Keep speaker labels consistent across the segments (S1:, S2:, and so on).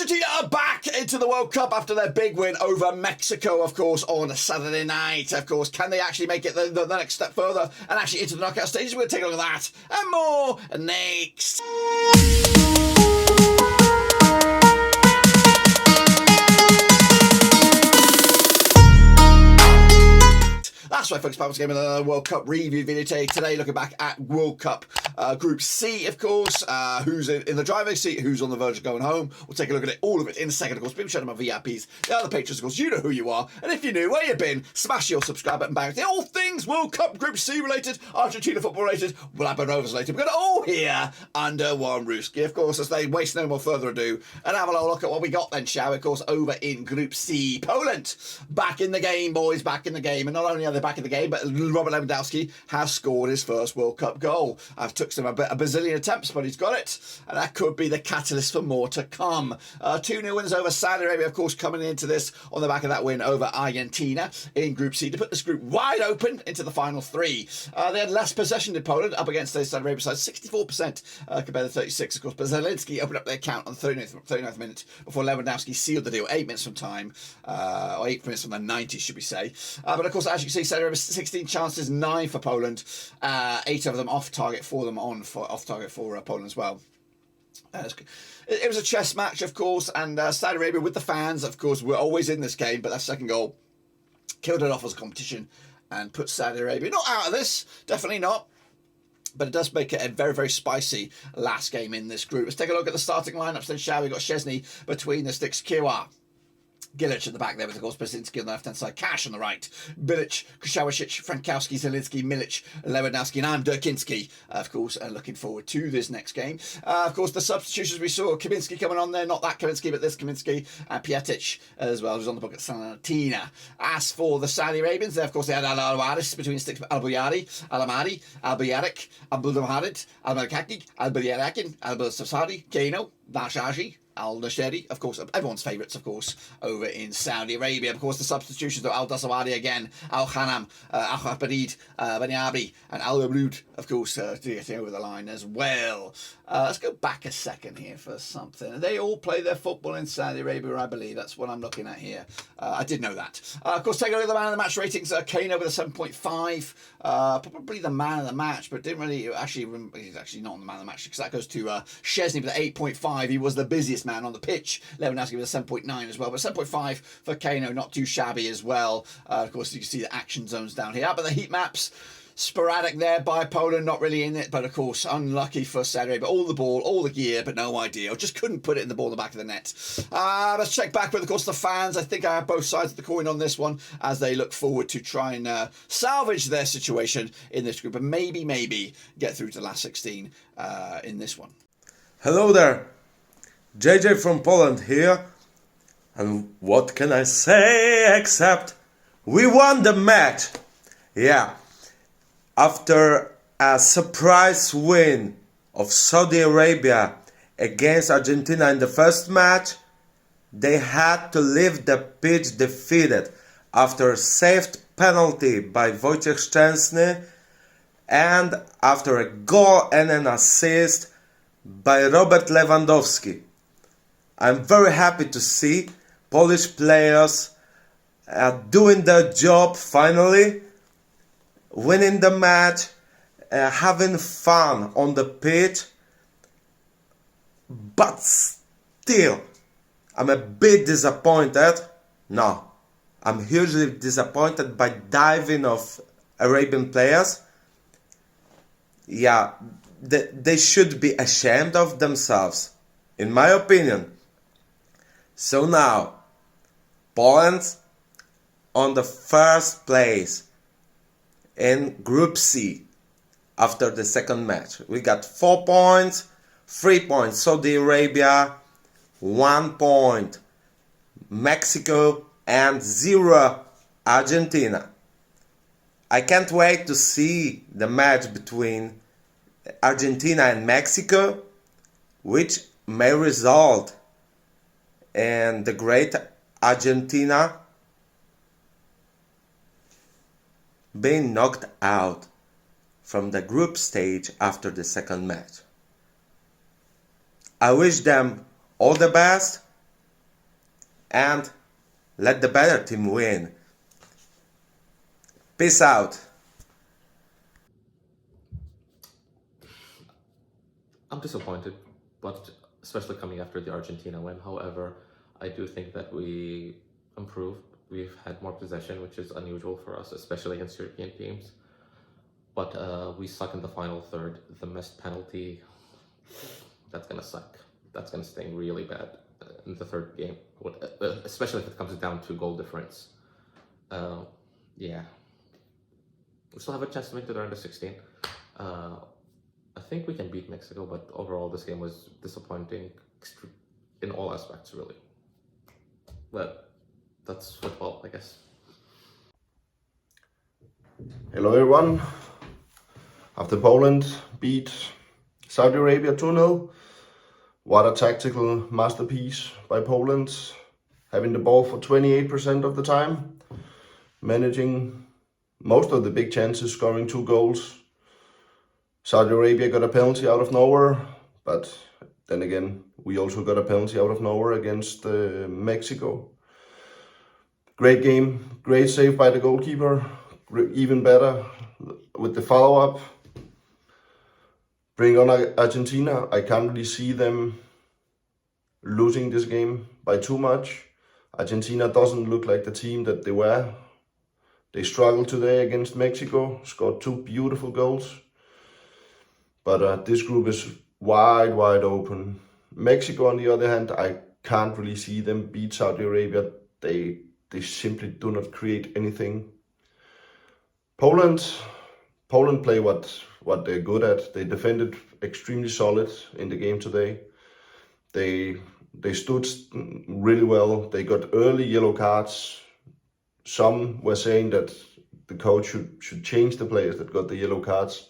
S1: Argentina are back into the World Cup after their big win over Mexico, of course, on Saturday night. Of course, can they actually make it the next step further and actually into the knockout stages? We're going to take a look at that and more next. That's right, folks. Pablo's Game of the World Cup review video today. Looking back at World Cup Group C, of course. Who's in the driver's seat? Who's on the verge of going home? We'll take a look at it, all of it, in a second. Of course, people showing my VIPs. The other patrons, of course, you know who you are. And if you're new, where you been? Smash your subscribe button. Bang. All things World Cup Group C related, Argentina football related, Blackburn Rovers related. We've got it all here under one roof. Of course, as they waste no more further ado, and have a little look at what we got then, shall we? Of course, over in Group C, Poland back in the game, boys, back in the game. And not only are they back in the game, but Robert Lewandowski has scored his first World Cup goal. I've took some a bazillion attempts, but he's got it, and that could be the catalyst for more to come. 2-0 wins over Saudi Arabia, of course, coming into this on the back of that win over Argentina in Group C to put this group wide open into the final three. They had less possession in Poland up against the Saudi Arabia side, 64% compared to 36%, of course. But Zelensky opened up their count on the 39th minute before Lewandowski sealed the deal. 8 minutes from time, or 8 minutes from the 90s, should we say. But of course, as you can see, Saudi Arabia 16 chances, 9 for Poland, 8 of them off target for them, off target for Poland as well. It was a chess match, of course, and Saudi Arabia with the fans, of course, were always in this game, but that second goal killed it off as a competition and put Saudi Arabia not out of this, definitely not. But it does make it a very, very spicy last game in this group. Let's take a look at the starting lineups then, shall we? We've got Szczesny between the sticks, Kiwa, Gilic at the back there with, of course, Brzezinski on the left-hand side, Cash on the right, Bilic, Krzyzewski, Frankowski, Zielinski, Milic, Lewandowski, and I'm Durkinski, of course, looking forward to this next game. Of course, the substitutions we saw, Kaminski coming on there, not that Kaminski, but this Kaminski, and Piatic as well, who's on the book at Salatina. As for the Saudi Arabians, there, of course, they had Al-Awaris between the sticks, Al-Buyari, Al-Amadi, Al-Bayarik, Abdul-Muhammad, Al-Malkaki, Al-Bayarakin, Al-Safari, Kano, Nashaji, Al-Nasheri, of course, everyone's favourites, of course, over in Saudi Arabia. Of course, the substitutions are Al-Dasawadi again, Al-Khanam, Al-Khabarid, Bani Abi, and Al-Abrud, of course, to get over the line as well. Let's go back a second here for something. They all play their football in Saudi Arabia, I believe. That's what I'm looking at here. I did know that. Of course, take a look at the man of the match ratings. Kane over the 7.5. Probably the man of the match, but didn't really he's actually not on the man of the match because that goes to Szczesny with the 8.5. He was the busiest man on the pitch. Lewandowski with a 7.9 as well, but 7.5 for Kano, not too shabby as well. Of course, you can see the action zones down here. But the heat maps, sporadic there by Poland, not really in it, but of course unlucky for Saudi Arabia. All the ball, all the gear, but no idea. Just couldn't put it in the ball in the back of the net. Let's check back with, of course, the fans. I think I have both sides of the coin on this one as they look forward to try and salvage their situation in this group and maybe get through to the last 16 in this one.
S2: Hello there, JJ from Poland here, and what can I say except we won the match. Yeah. After a surprise win of Saudi Arabia against Argentina in the first match, they had to leave the pitch defeated after a saved penalty by Wojciech Szczęsny and after a goal and an assist by Robert Lewandowski. I'm very happy to see Polish players doing their job finally, winning the match, having fun on the pitch, but still, I'm a bit disappointed. No, I'm hugely disappointed by diving of Arabian players. Yeah, they should be ashamed of themselves, in my opinion. So now, Poland on the first place in Group C after the second match. We got 4 points, 3 points Saudi Arabia, 1 point Mexico, and 0 Argentina. I can't wait to see the match between Argentina and Mexico, which may result in the great Argentina being knocked out from the group stage after the second match. I wish them all the best, and let the better team win. Peace out.
S3: I'm disappointed, but especially coming after the Argentina win. However, I do think that we improved. We've had more possession, which is unusual for us, especially against European teams. But we suck in the final third. The missed penalty, that's gonna suck. That's gonna sting really bad in the third game, especially if it comes down to goal difference. Yeah, we still have a chance to make it around the 16. I think we can beat Mexico, but overall this game was disappointing in all aspects, really. But that's football, I guess.
S4: Hello everyone. After Poland beat Saudi Arabia 2-0, what a tactical masterpiece by Poland, having the ball for 28% of the time, managing most of the big chances, scoring 2 goals. Saudi Arabia got a penalty out of nowhere, but then again, we also got a penalty out of nowhere against Mexico. Great game, great save by the goalkeeper, even better with the follow-up. Bring on Argentina. I can't really see them losing this game by too much. Argentina doesn't look like the team that they were. They struggled today against Mexico, scored 2 beautiful goals. But this group is wide open. Mexico, on the other hand, I can't really see them beat Saudi Arabia. They simply do not create anything. Poland play what they're good at. They defended extremely solid in the game today. They stood really well. They got early yellow cards. Some were saying that the coach should change the players that got the yellow cards.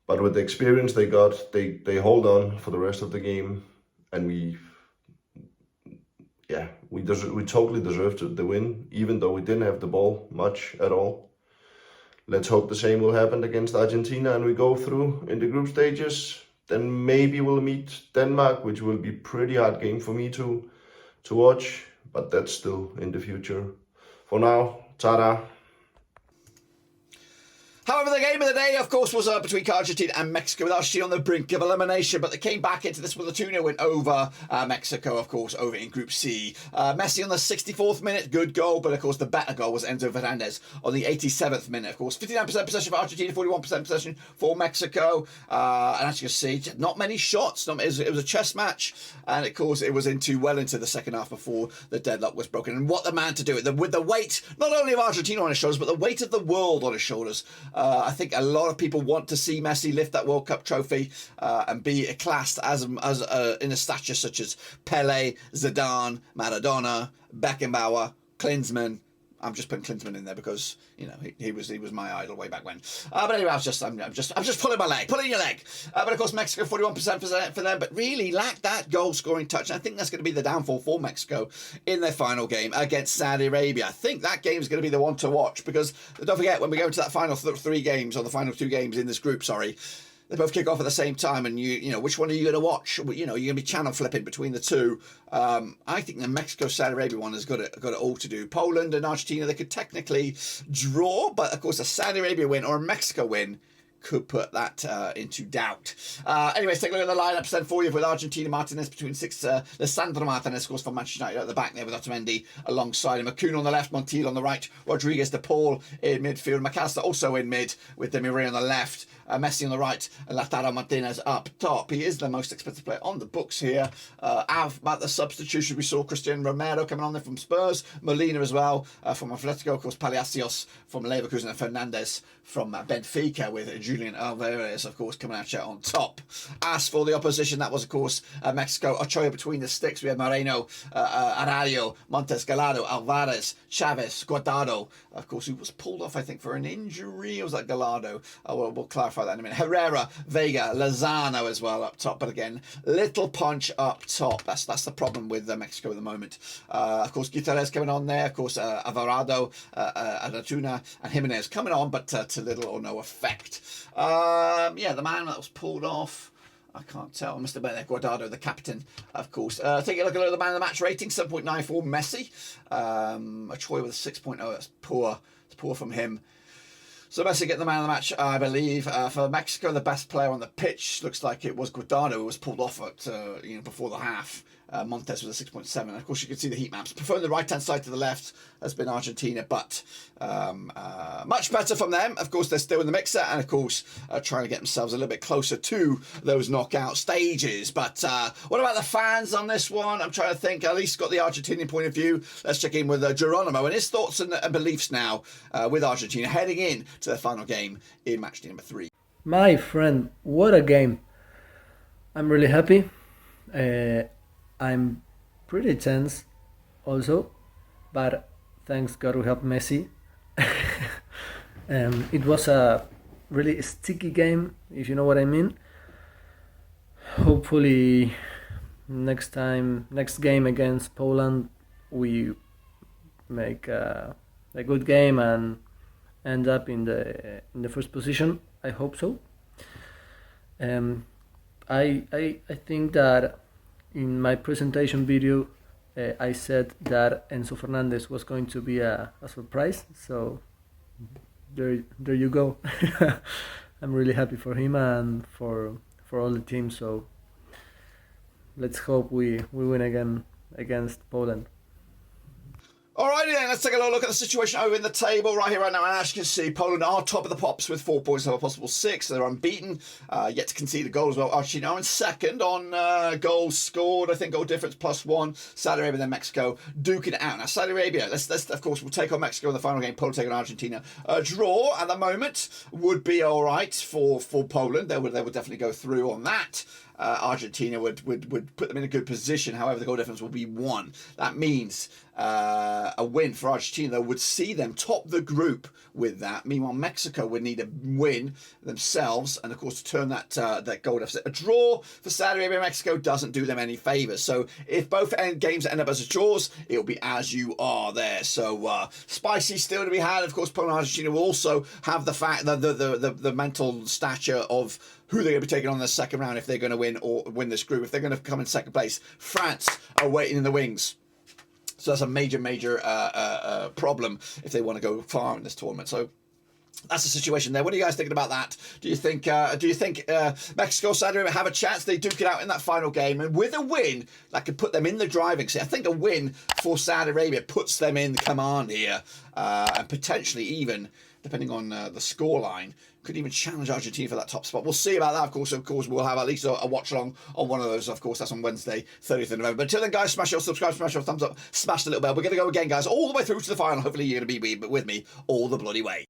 S4: But with the experience they got, they hold on for the rest of the game, and we totally deserved the win, even though we didn't have the ball much at all. Let's hope the same will happen against Argentina and we go through in the group stages. Then maybe we'll meet Denmark, which will be pretty hard game for me to watch, but that's still in the future. For now, ta-da!
S1: However, the game of the day, of course, was between Argentina and Mexico, with Argentina on the brink of elimination, but they came back into this with a 2-0 win over Mexico, of course, over in Group C. Messi on the 64th minute, good goal, but of course the better goal was Enzo Fernandez on the 87th minute, of course. 59% possession for Argentina, 41% possession for Mexico, and as you can see, not many shots. It was a chess match, and of course it was well into the second half before the deadlock was broken. And what the man to do with the weight, not only of Argentina on his shoulders, but the weight of the world on his shoulders. I think a lot of people want to see Messi lift that World Cup trophy and be classed as in a stature such as Pele, Zidane, Maradona, Beckenbauer, Klinsmann. I'm just putting Klinsmann in there because he was my idol way back when. But anyway, I'm just pulling your leg. But of course, Mexico 41% for them, but really lacked that goal scoring touch. And I think that's going to be the downfall for Mexico in their final game against Saudi Arabia. I think that game is going to be the one to watch because don't forget when we go into that final 3 games or the final 2 games in this group, they both kick off at the same time, and you know which one are you going to watch? You're going to be channel flipping between the two. I think the Mexico-Saudi Arabia one has got it all to do. Poland and Argentina, they could technically draw, but of course a Saudi Arabia win or a Mexico win could put that into doubt. Anyways, take a look at the lineups then for you with Argentina. Martinez between 6, Lisandro Martinez, of course, for Manchester United at the back there with Otamendi alongside him. Acuna on the left, Montiel on the right, Rodriguez de Paul in midfield, McAllister also in mid with Demirai on the left, Messi on the right, and Lautaro Martinez up top. He is the most expensive player on the books here. About the substitution, we saw Cristiano Romero coming on there from Spurs, Molina as well from Atletico, of course, Palacios from Leverkusen, and Fernandez from Benfica, with Julian Alvarez, of course, coming out on top. As for the opposition, that was, of course, Mexico. Ochoa between the sticks. We had Moreno, Arario, Montes Gallardo, Alvarez, Chavez, Guardado, of course, who was pulled off, I think, for an injury. Or was that Gallardo? We'll clarify that in a minute. Herrera, Vega, Lozano as well up top. But again, little punch up top. That's the problem with Mexico at the moment. Of course, Guterres coming on there. Of course, Alvarado, Adatuna, and Jimenez coming on, but to little or no effect. The man that was pulled off, I can't tell. I must have been there. Guardado, the captain, of course. Taking a look at the man of the match rating, 7.94, Messi. A Troy with a 6.0. That's poor. It's poor from him. So Messi getting the man of the match, I believe. For Mexico, the best player on the pitch looks like it was Guardado, who was pulled off at before the half. Montes was a 6.7. And of course, you can see the heat maps. Preferring the right-hand side to the left has been Argentina, but much better from them. Of course, they're still in the mixer, and of course, trying to get themselves a little bit closer to those knockout stages. But what about the fans on this one? I'm trying to think. At least got the Argentinian point of view. Let's check in with Geronimo and his thoughts and beliefs now with Argentina heading in to their final game in match day number 3.
S5: My friend, what a game. I'm really happy. I'm pretty tense also, but thanks God we have Messi. It was a really sticky game, if you know what I mean. Hopefully next game against Poland, we make a good game and end up in the first position. I hope so. I think that in my presentation video, I said that Enzo Fernandez was going to be a surprise. So there you go. I'm really happy for him and for all the team. So let's hope we win again against Poland.
S1: Alrighty then, let's take a look at the situation over in the table right here, right now. And as you can see, Poland are top of the pops with 4 points out of a possible 6. They're unbeaten, yet to concede a goal as well. Argentina are in second on goals scored. I think goal difference +1. Saudi Arabia, then Mexico duking it out. Now Saudi Arabia, let's of course we'll take on Mexico in the final game. Poland take on Argentina. A draw at the moment would be all right for Poland. They would definitely go through on that. Argentina would put them in a good position. However, the goal difference will be 1. That means a win for Argentina, though, would see them top the group with that. Meanwhile, Mexico would need a win themselves, and of course, to turn that goal deficit. A draw for Saudi Arabia and Mexico doesn't do them any favours. So if both games end up as draws, it'll be as you are there. So spicy still to be had. Of course, Poland and Argentina will also have the fact that the mental stature of who they're going to be taking on in the second round if they're going to win this group. If they're going to come in second place, France are waiting in the wings. So that's a major problem if they want to go far in this tournament. So that's the situation there. What are you guys thinking about that? Do you think Mexico, Saudi Arabia have a chance? They duke it out in that final game, and with a win, that could put them in the driving seat. I think a win for Saudi Arabia puts them in command here, and potentially even, depending on the scoreline, could even challenge Argentina for that top spot. We'll see about that, of course. Of course, we'll have at least a watch along on one of those. Of course, that's on Wednesday, 30th of November. But until then, guys, smash your subscribe, smash your thumbs up, smash the little bell. We're going to go again, guys, all the way through to the final. Hopefully, you're going to be with me all the bloody way.